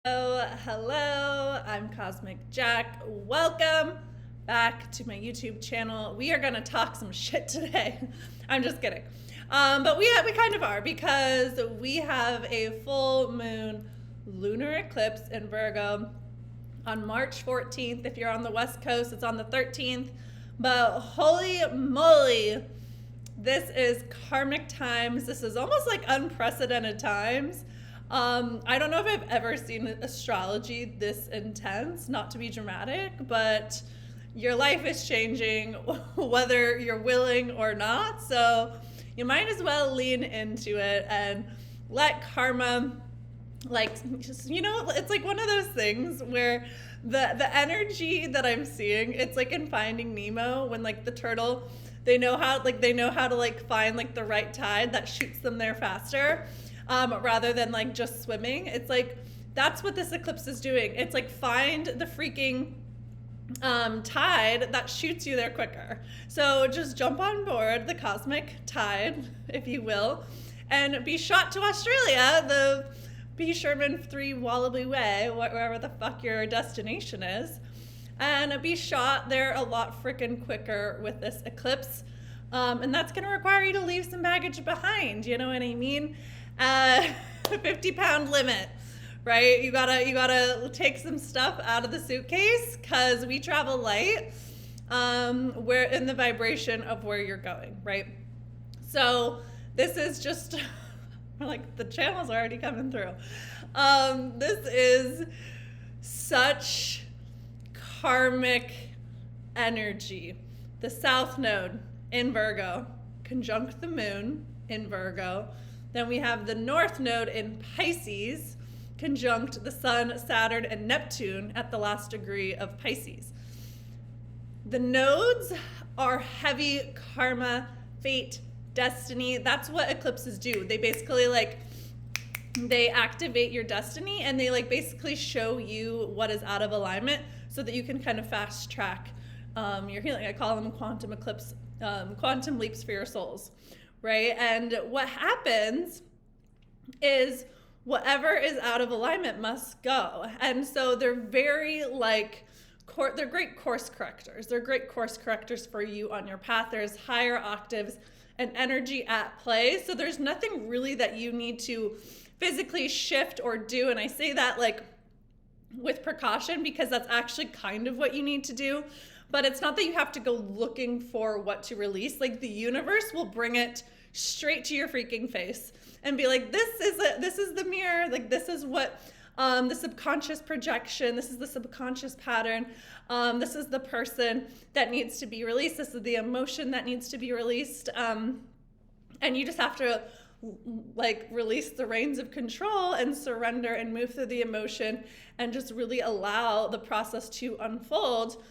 Hello, I'm Cosmic Jack. Welcome back to my YouTube channel. We are gonna talk some shit today. I'm just kidding. But we kind of are, because we have a full moon lunar eclipse in Virgo on March 14th. If you're on the West Coast, it's on the 13th. But holy moly, this is karmic times. This is almost like unprecedented times. I don't know if I've ever seen astrology this intense, not to be dramatic, but your life is changing whether you're willing or not. So you might as well lean into it and let karma, it's like one of those things where the energy that I'm seeing, it's like in Finding Nemo when like the turtle, they know how to find like the right tide that shoots them there faster. Rather than like just swimming. It's like, that's what this eclipse is doing. It's like, find the freaking tide that shoots you there quicker. So just jump on board the cosmic tide, if you will, and be shot to Australia, the B. Sherman 3 Wallaby Way, wherever the fuck your destination is, and be shot there a lot freaking quicker with this eclipse. And that's going to require you to leave some baggage behind, you know what I mean? 50-pound limit, right? You gotta take some stuff out of the suitcase, because we travel light. We're in the vibration of where you're going, right? So this is just like, the channel's already coming through. This is such karmic energy. The South Node in Virgo conjunct the moon in Virgo. Then we have the North Node in Pisces conjunct the Sun, Saturn, and Neptune at the last degree of Pisces. The nodes are heavy karma, fate, destiny. That's what eclipses do. They basically they activate your destiny, and they basically show you what is out of alignment so that you can kind of fast track your healing. I call them quantum eclipse, quantum leaps for your souls. Right? And what happens is whatever is out of alignment must go. And so they're very they're great course correctors. They're great course correctors for you on your path. There's higher octaves and energy at play. So there's nothing really that you need to physically shift or do. And I say that with precaution, because that's actually kind of what you need to do. But it's not that you have to go looking for what to release. The universe will bring it straight to your freaking face and be like, this is the mirror. This is what the subconscious projection, this is the subconscious pattern. This is the person that needs to be released. This is the emotion that needs to be released. And you just have to release the reins of control and surrender and move through the emotion and just really allow the process to unfold.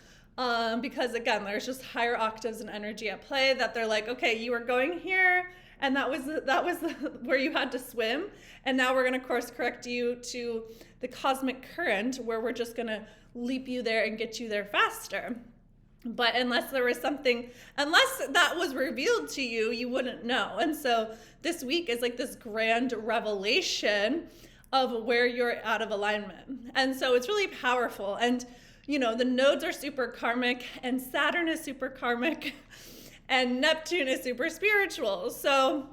Because again, there's just higher octaves and energy at play that they're like, okay, you were going here, and that was where you had to swim, and now we're going to course correct you to the cosmic current, where we're just going to leap you there and get you there faster. But unless that was revealed to you, you wouldn't know. And so this week is this grand revelation of where you're out of alignment. And so it's really powerful. And the nodes are super karmic, and Saturn is super karmic, and Neptune is super spiritual. So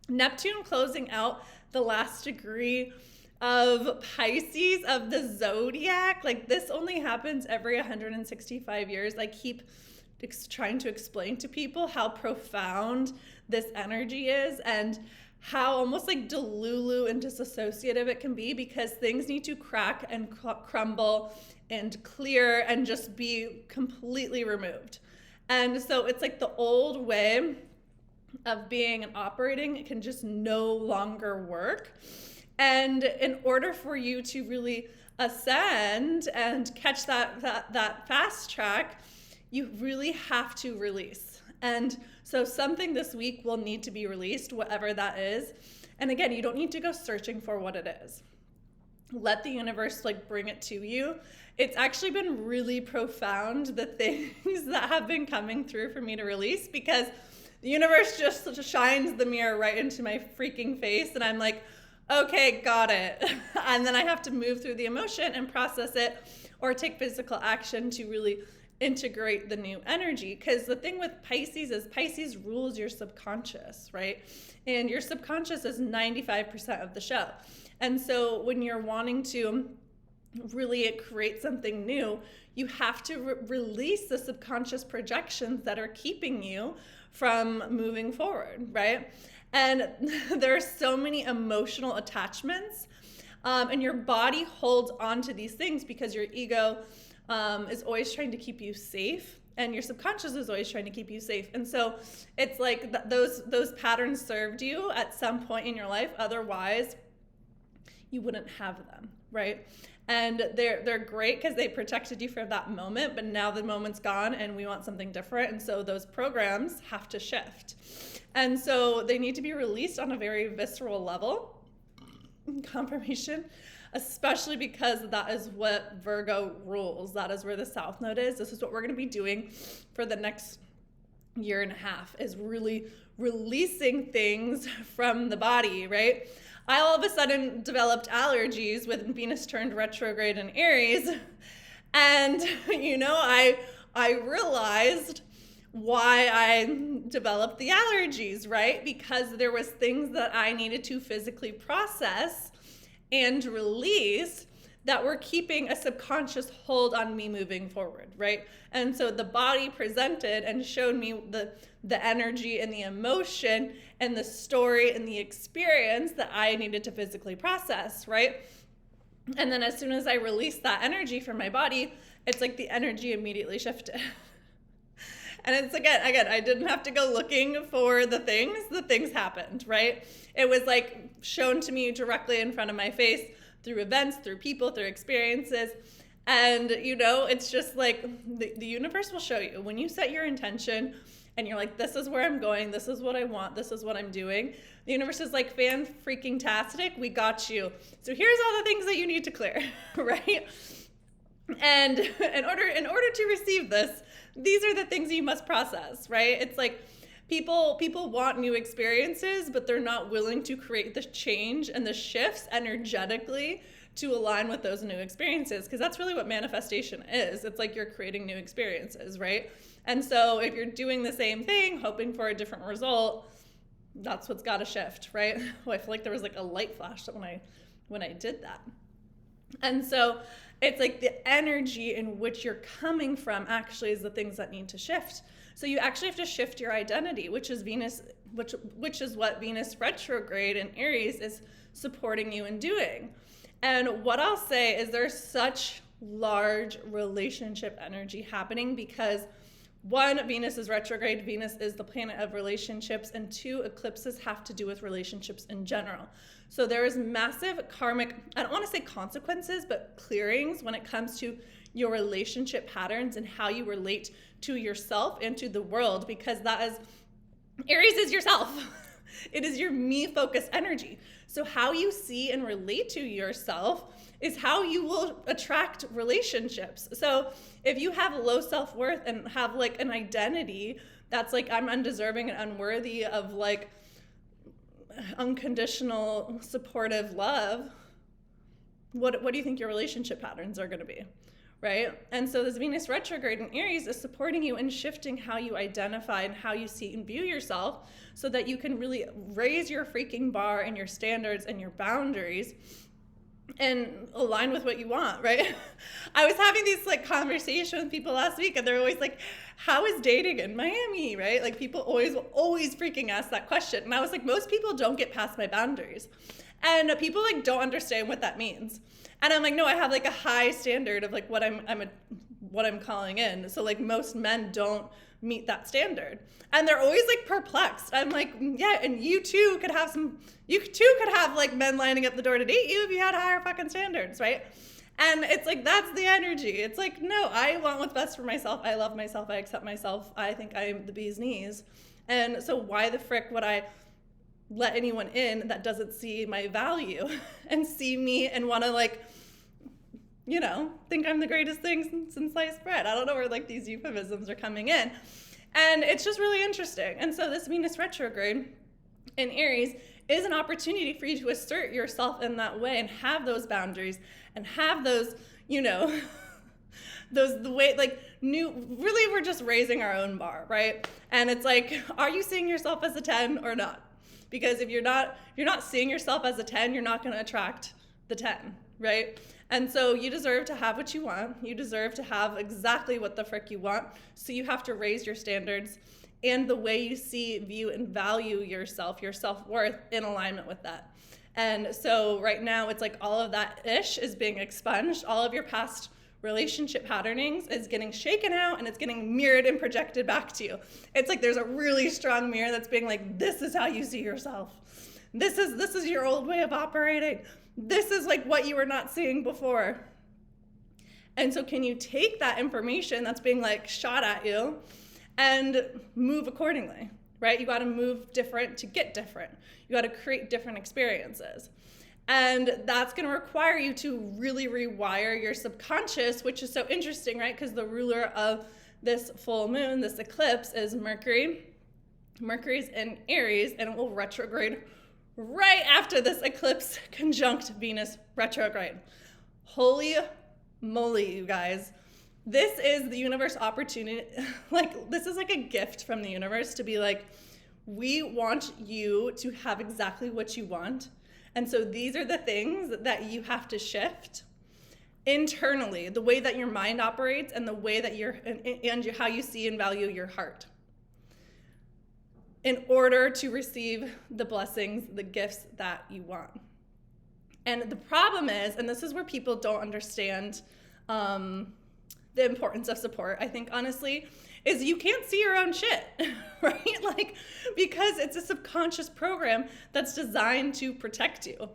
Neptune closing out the last degree of Pisces of the zodiac, this only happens every 165 years. I keep trying to explain to people how profound this energy is, and how almost delulu and disassociative it can be, because things need to crack and crumble and clear and just be completely removed. And so it's the old way of being and operating, it can just no longer work. And in order for you to really ascend and catch that fast track, you really have to release. And so something this week will need to be released, whatever that is. And again, you don't need to go searching for what it is. Let the universe bring it to you. It's actually been really profound, the things that have been coming through for me to release, because the universe just shines the mirror right into my freaking face, and I'm like, okay, got it. And then I have to move through the emotion and process it or take physical action to really integrate the new energy. Because the thing with Pisces is Pisces rules your subconscious, right? And your subconscious is 95% of the show. And so when you're wanting to really create something new, you have to release the subconscious projections that are keeping you from moving forward, right? And there are so many emotional attachments, and your body holds on to these things because your ego is always trying to keep you safe, and your subconscious is always trying to keep you safe. And so it's like those patterns served you at some point in your life. Otherwise, you wouldn't have them, right? And they're great because they protected you for that moment, but now the moment's gone and we want something different. And so those programs have to shift. And so they need to be released on a very visceral level. Confirmation, especially because that is what Virgo rules. That is where the South Node is. This is what we're going to be doing for the next year and a half, is really releasing things from the body, right? I all of a sudden developed allergies with Venus turned retrograde in Aries. And, I realized why I developed the allergies, right? Because there was things that I needed to physically process and release that were keeping a subconscious hold on me moving forward, right? And so the body presented and showed me the energy and the emotion and the story and the experience that I needed to physically process, right? And then as soon as I released that energy from my body, it's like the energy immediately shifted. And it's again, I didn't have to go looking for the things happened, right? It was like shown to me directly in front of my face through events, through people, through experiences. And, it's just like the universe will show you. When you set your intention and you're like, this is where I'm going, this is what I want, this is what I'm doing, the universe is like, fan-freaking-tastic, we got you. So here's all the things that you need to clear, right? And in order to receive this, these are the things you must process, right? It's like people want new experiences, but they're not willing to create the change and the shifts energetically to align with those new experiences, because that's really what manifestation is. It's like you're creating new experiences, right? And so if you're doing the same thing, hoping for a different result, that's what's got to shift, right? Well, I feel like there was like a light flash when I did that. And so it's like the energy in which you're coming from actually is the things that need to shift. So you actually have to shift your identity, which is what Venus retrograde in Aries is supporting you in doing. And what I'll say is there's such large relationship energy happening because 1, Venus is retrograde. Venus is the planet of relationships. And 2, eclipses have to do with relationships in general. So there is massive karmic, I don't want to say consequences, but clearings when it comes to your relationship patterns and how you relate to yourself and to the world, because Aries is yourself. It is your me-focused energy. So how you see and relate to yourself is how you will attract relationships. So if you have low self-worth and have like an identity that's like, I'm undeserving and unworthy of like unconditional supportive love, what do you think your relationship patterns are going to be, right? And so this Venus retrograde in Aries is supporting you in shifting how you identify and how you see and view yourself, so that you can really raise your freaking bar and your standards and your boundaries and align with what you want, right? I was having these like conversations with people last week, and they're always like, how is dating in Miami, right? Like people always freaking ask that question. And I was like, most people don't get past my boundaries. And people like don't understand what that means. And I'm like, no, I have like a high standard of like what I'm calling in. So like most men don't meet that standard. And they're always like perplexed. I'm like, yeah, and you too could have like men lining up the door to date you if you had higher fucking standards, right? And it's like, that's the energy. It's like, no, I want what's best for myself. I love myself. I accept myself. I think I am the bee's knees. And so why the frick would I let anyone in that doesn't see my value and see me and want to like, think I'm the greatest thing since sliced bread? I don't know where like these euphemisms are coming in. And it's just really interesting. And so this Venus retrograde in Aries is an opportunity for you to assert yourself in that way and have those boundaries and have those, you know, the way, like, really we're just raising our own bar, right? And it's like, are you seeing yourself as a 10 or not? Because if you're not seeing yourself as a 10, you're not going to attract the 10, right? And so you deserve to have what you want. You deserve to have exactly what the frick you want. So you have to raise your standards and the way you see, view, and value yourself, your self-worth, in alignment with that. And so right now it's like all of that ish is being expunged. All of your past relationship patternings is getting shaken out and it's getting mirrored and projected back to you. It's like there's a really strong mirror that's being like, this is how you see yourself. This is your old way of operating. This is like what you were not seeing before. And so can you take that information that's being like shot at you and move accordingly, right? You got to move different to get different. You got to create different experiences. And that's going to require you to really rewire your subconscious, which is so interesting, right? Because the ruler of this full moon, this eclipse, is Mercury. Mercury's in Aries, and it will retrograde right after this eclipse conjunct Venus retrograde. Holy moly, you guys. This is the universe opportunity. Like, this is like a gift from the universe to be like, we want you to have exactly what you want. And so these are the things that you have to shift internally, the way that your mind operates and the way that and how you see and value your heart, in order to receive the blessings, the gifts that you want. And the problem is, and this is where people don't understand the importance of support, I think, honestly, is you can't see your own shit, right? Like, because it's a subconscious program that's designed to protect you.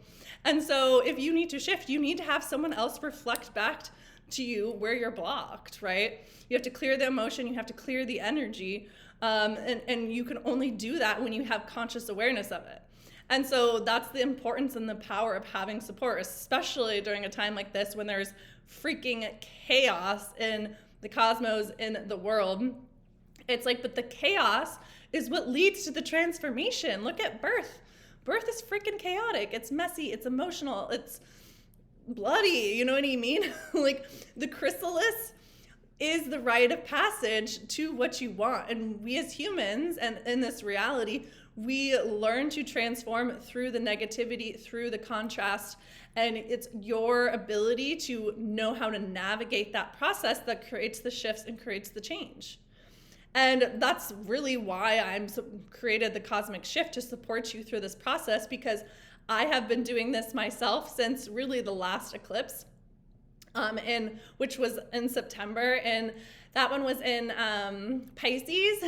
And so if you need to shift, you need to have someone else reflect back to you where you're blocked, right? You have to clear the emotion, you have to clear the energy, and you can only do that when you have conscious awareness of it. And so that's the importance and the power of having support, especially during a time like this when there's freaking chaos in the cosmos, in the world. It's like, but the chaos is what leads to the transformation. Look at birth. Birth is freaking chaotic. It's messy. It's emotional. It's bloody. You know what I mean? Like, the chrysalis is the rite of passage to what you want. And we as humans, and in this reality, we learn to transform through the negativity, through the contrast, and it's your ability to know how to navigate that process that creates the shifts and creates the change. And that's really why I'm created the Cosmic Shift, to support you through this process, because I have been doing this myself since really the last eclipse, which was in September, and that one was in Pisces.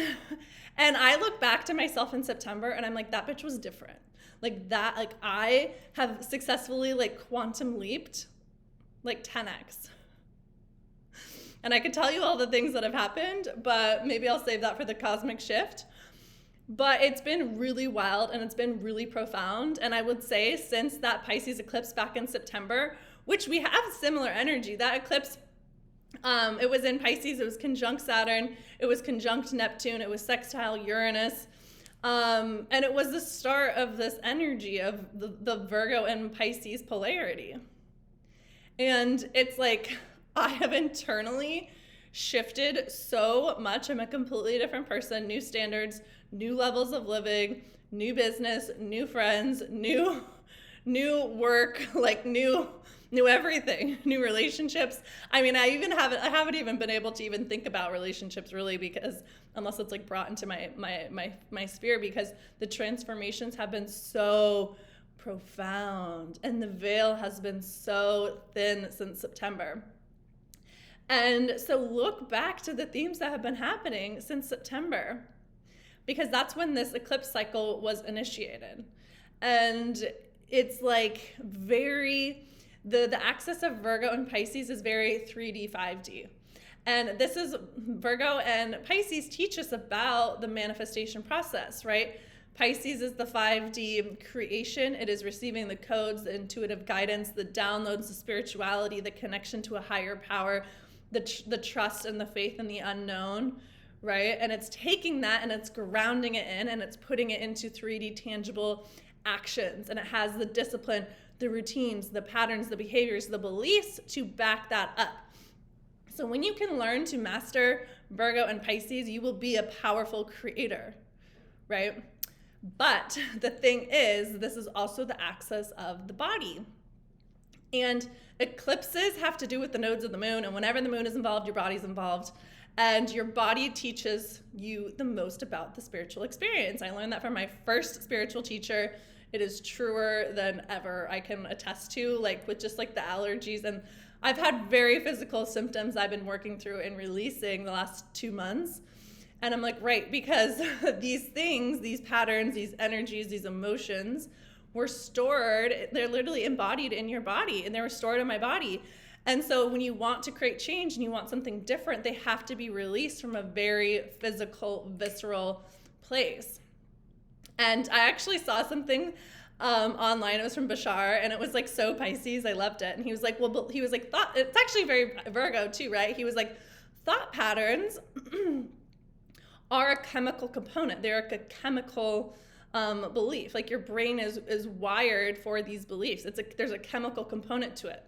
And I look back to myself in September and I'm like, that bitch was different. Like that, like I have successfully like quantum leaped like 10x. And I could tell you all the things that have happened, but maybe I'll save that for the Cosmic Shift. But it's been really wild and it's been really profound. And I would say since that Pisces eclipse back in September, which we have similar energy, that eclipse, it was in Pisces, it was conjunct Saturn, it was conjunct Neptune, it was sextile Uranus, and it was the start of this energy of the Virgo and Pisces polarity. And it's like, I have internally shifted so much. I'm a completely different person, new standards, new levels of living, new business, new friends, new work, like new everything, new relationships. I mean, I haven't even been able to even think about relationships really, because unless it's like brought into my sphere, because the transformations have been so profound and the veil has been so thin since September. And so look back to the themes that have been happening since September, because that's when this eclipse cycle was initiated. And it's like the axis of Virgo and Pisces is very 3D, 5D. And this is Virgo and Pisces teach us about the manifestation process, right? Pisces is the 5D creation. It is receiving the codes, the intuitive guidance, the downloads, the spirituality, the connection to a higher power, the trust and the faith in the unknown, right? And it's taking that and it's grounding it in and it's putting it into 3D tangible actions, and it has the discipline, the routines, the patterns, the behaviors, the beliefs to back that up. So when you can learn to master Virgo and Pisces, you will be a powerful creator, right? But the thing is, this is also the axis of the body. And eclipses have to do with the nodes of the moon, and whenever the moon is involved, your body's involved. And your body teaches you the most about the spiritual experience. I learned that from my first spiritual teacher. It is truer than ever. I can attest to, like, with just like the allergies, and I've had very physical symptoms I've been working through and releasing the last 2 months. And I'm like, right, because these things, these patterns, these energies, these emotions were stored, they're literally embodied in your body, and they were stored in my body. And so when you want to create change and you want something different, they have to be released from a very physical, visceral place. And I actually saw something online. It was from Bashar, and it was like so Pisces. I loved it. And he was like, well, he was like, thought, it's actually very Virgo too, right? He was like, thought patterns are a chemical component. They're like a chemical belief. Like your brain is wired for these beliefs. There's a chemical component to it.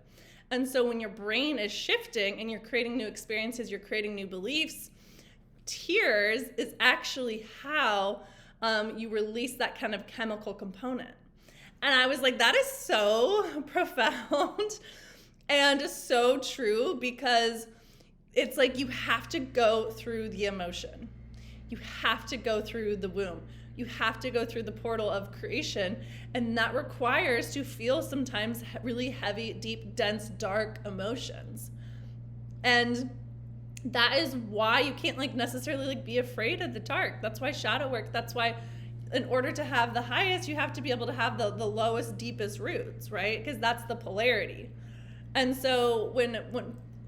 And so when your brain is shifting and you're creating new experiences, you're creating new beliefs, tears is actually how you release that kind of chemical component. And I was like, that is so profound and so true, because it's like you have to go through the emotion. You have to go through the womb. You have to go through the portal of creation, and that requires to feel sometimes really heavy, deep, dense, dark emotions. And that is why you can't like necessarily like be afraid of the dark. That's why shadow work. That's why in order to have the highest, you have to be able to have the lowest, deepest roots, right? Because that's the polarity. And so when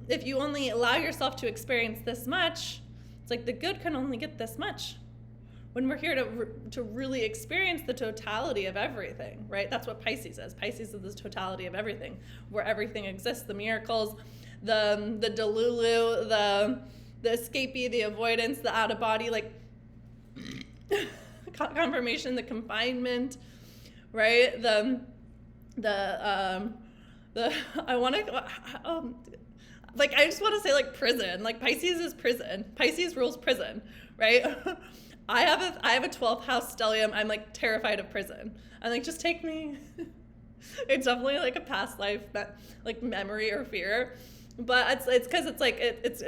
if you only allow yourself to experience this much, it's like the good can only get this much. When we're here to really experience the totality of everything, right? That's what Pisces is. Pisces is the totality of everything, where everything exists, the miracles, the delulu, the escapee, the avoidance, the out of body, like confirmation, the confinement, right? I just want to say like prison. Like Pisces is prison. Pisces rules prison, right? I have a 12th house stellium. I'm like terrified of prison. I'm like, just take me. It's definitely like a past life like memory or fear, but it's because it's like it's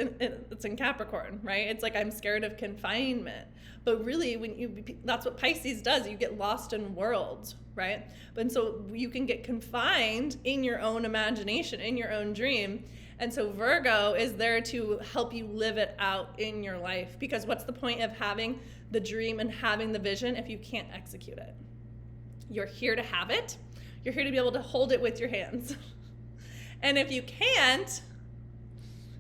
in Capricorn, right? It's like I'm scared of confinement. But really, that's what Pisces does. You get lost in worlds, right? And so you can get confined in your own imagination, in your own dream. And so Virgo is there to help you live it out in your life, because what's the point of having the dream and having the vision if you can't execute it? You're here to have it. You're here to be able to hold it with your hands. And if you can't,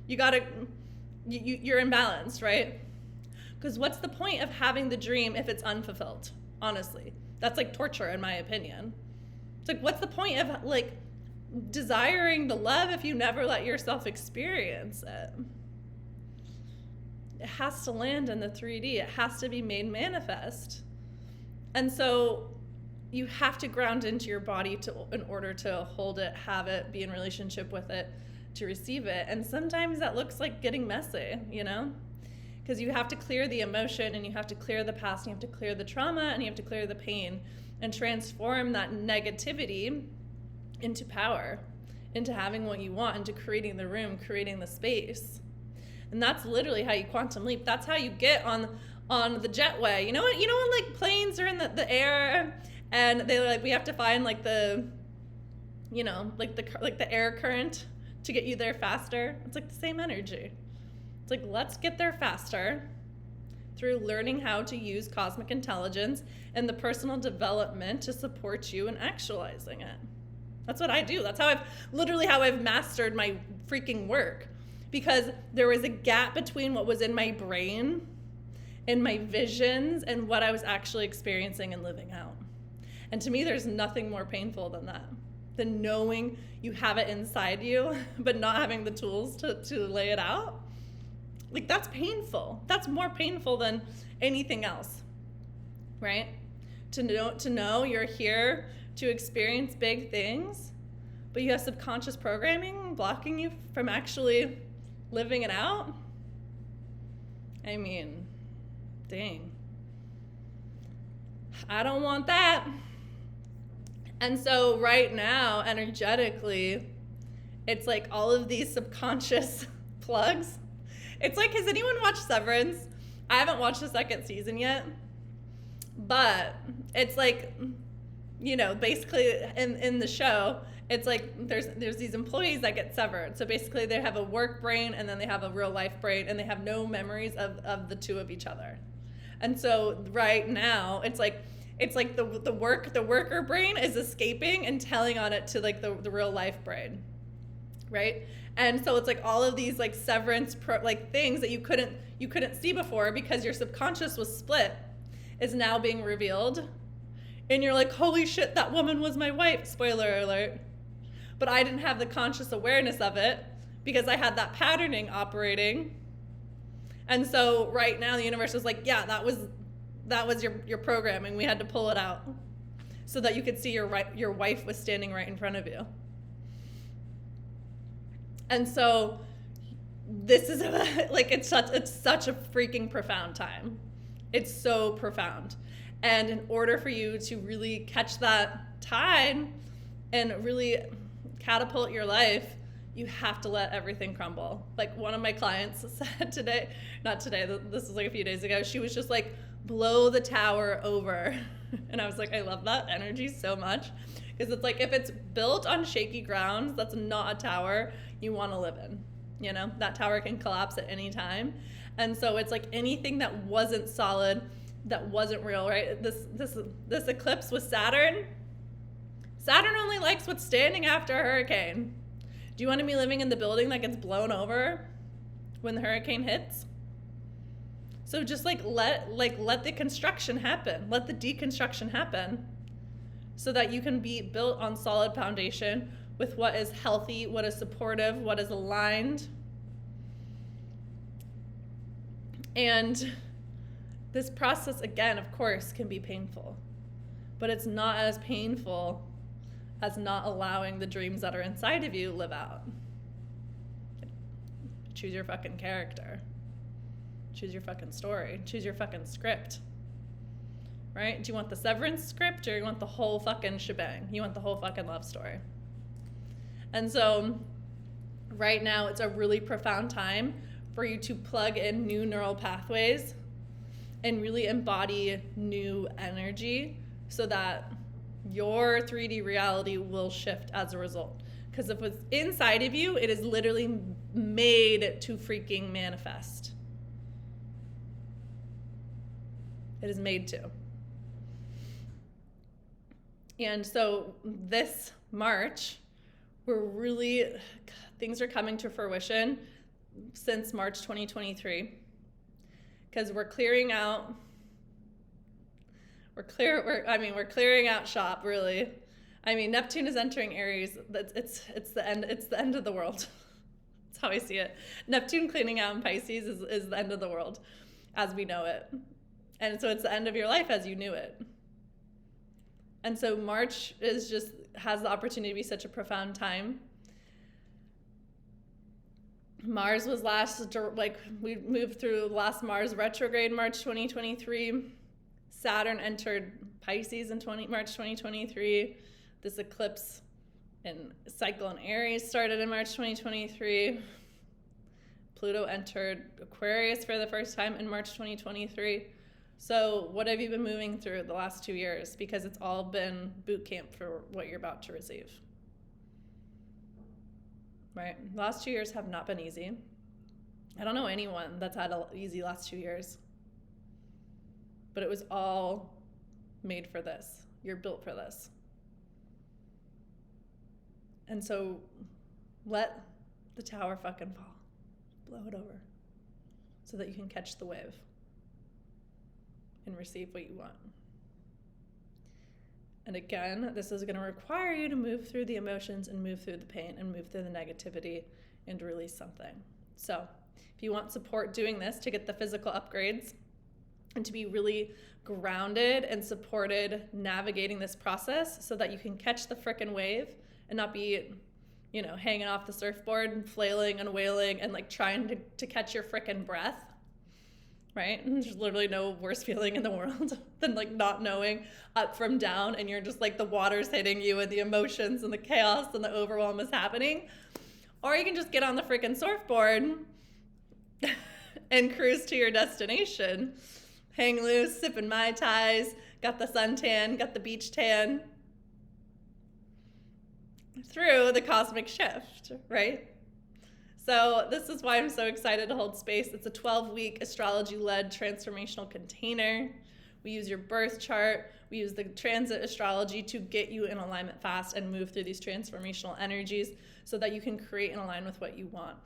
you're imbalanced, right? Because what's the point of having the dream if it's unfulfilled? Honestly, that's like torture in my opinion. It's like, what's the point of like desiring the love if you never let yourself experience it? It has to land in the 3D. It has to be made manifest. And so you have to ground into your body in order to hold it, have it, be in relationship with it, to receive it. And sometimes that looks like getting messy, you know? Because you have to clear the emotion, and you have to clear the past, and you have to clear the trauma, and you have to clear the pain, and transform that negativity into power, into having what you want, into creating the room, creating the space. And that's literally how you quantum leap. That's how you get on the jetway. You know what? You know when like planes are in the air, and they're like, we have to find like the air current to get you there faster. It's like the same energy. It's like, let's get there faster through learning how to use cosmic intelligence and the personal development to support you in actualizing it. That's what I do. That's how I've mastered my freaking work, because there was a gap between what was in my brain and my visions and what I was actually experiencing and living out. And to me, there's nothing more painful than that, than knowing you have it inside you, but not having the tools to lay it out. Like, that's painful. That's more painful than anything else, right? to know you're here to experience big things, but you have subconscious programming blocking you from actually living it out? I mean, dang. I don't want that. And so right now, energetically, it's like all of these subconscious plugs. It's like, has anyone watched Severance? I haven't watched the second season yet, but it's like, you know, basically in the show, it's like there's these employees that get severed. So basically they have a work brain and then they have a real life brain, and they have no memories of the two of each other. And so right now it's like the worker brain is escaping and telling on it to like the real life brain, right? And so it's like all of these like severance like things that you couldn't see before because your subconscious was split is now being revealed. And you're like, holy shit, that woman was my wife, spoiler alert. But I didn't have the conscious awareness of it because I had that patterning operating. And so right now the universe is like, yeah, that was your programming. We had to pull it out so that you could see your wife was standing right in front of you. And so this is like, it's such a freaking profound time. It's so profound. And in order for you to really catch that tide and really catapult your life, you have to let everything crumble. Like one of my clients said today, not today, this was like a few days ago, she was just like, blow the tower over. And I was like, I love that energy so much. Because it's like, if it's built on shaky grounds, that's not a tower you want to live in. You know, that tower can collapse at any time. And so it's like anything that wasn't solid, that wasn't real, right? This eclipse with Saturn only likes what's standing after a hurricane. Do you want to be living in the building that gets blown over when the hurricane hits? So just let the construction happen. Let the deconstruction happen so that you can be built on solid foundation with what is healthy, what is supportive, what is aligned. And this process, again, of course, can be painful, but it's not as painful as not allowing the dreams that are inside of you live out. Choose your fucking character. Choose your fucking story. Choose your fucking script. Right? Do you want the severance script or you want the whole fucking shebang? You want the whole fucking love story. And so right now it's a really profound time for you to plug in new neural pathways and really embody new energy so that your 3D reality will shift as a result. Because if it's inside of you, it is literally made to freaking manifest. It is made to. And so this March, things are coming to fruition since March 2023. Because we're clearing out shop, really. I mean, Neptune is entering Aries. It's the end of the world. That's how I see it. Neptune cleaning out in Pisces is the end of the world as we know it. And so it's the end of your life as you knew it. And so March has the opportunity to be such a profound time. Mars was we moved through last Mars retrograde March 2023. Saturn entered Pisces in March 2023. This eclipse and cycle in Aries started in March 2023. Pluto entered Aquarius for the first time in March 2023. So what have you been moving through the last 2 years? Because it's all been boot camp for what you're about to receive. Right? The last 2 years have not been easy. I don't know anyone that's had an easy last 2 years. But it was all made for this. You're built for this. And so let the tower fucking fall. Blow it over so that you can catch the wave and receive what you want. And again, this is going to require you to move through the emotions and move through the pain and move through the negativity and release something. So if you want support doing this to get the physical upgrades, and to be really grounded and supported navigating this process so that you can catch the frickin' wave and not be, you know, hanging off the surfboard and flailing and wailing and like trying to catch your frickin' breath, right? And there's literally no worse feeling in the world than like not knowing up from down, and you're just like the water's hitting you and the emotions and the chaos and the overwhelm is happening. Or you can just get on the frickin' surfboard and cruise to your destination. Hang loose, sipping Mai Tais, got the suntan, got the beach tan, through the cosmic shift, right? So this is why I'm so excited to hold space. It's a 12-week astrology-led transformational container. We use your birth chart. We use the transit astrology to get you in alignment fast and move through these transformational energies so that you can create and align with what you want.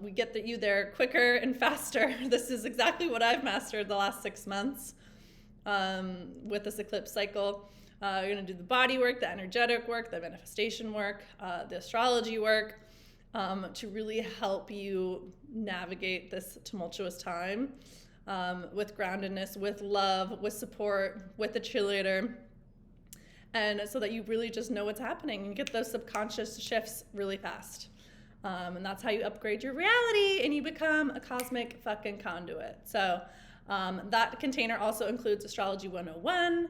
We get you there quicker and faster. This is exactly what I've mastered the last 6 months with this eclipse cycle. You're going to do the body work, the energetic work, the manifestation work, the astrology work to really help you navigate this tumultuous time with groundedness, with love, with support, with a cheerleader. And so that you really just know what's happening and get those subconscious shifts really fast. And that's how you upgrade your reality and you become a cosmic fucking conduit. So that container also includes Astrology 101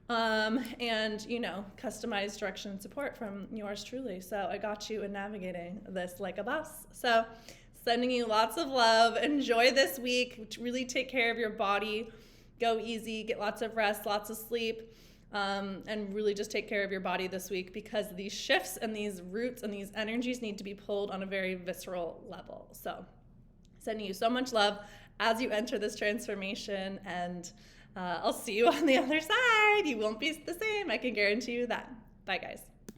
and, you know, customized direction and support from yours truly. So I got you in navigating this like a boss. So sending you lots of love. Enjoy this week. Really take care of your body. Go easy. Get lots of rest, lots of sleep. And really just take care of your body this week because these shifts and these roots and these energies need to be pulled on a very visceral level. So sending you so much love as you enter this transformation, and I'll see you on the other side. You won't be the same. I can guarantee you that. Bye, guys.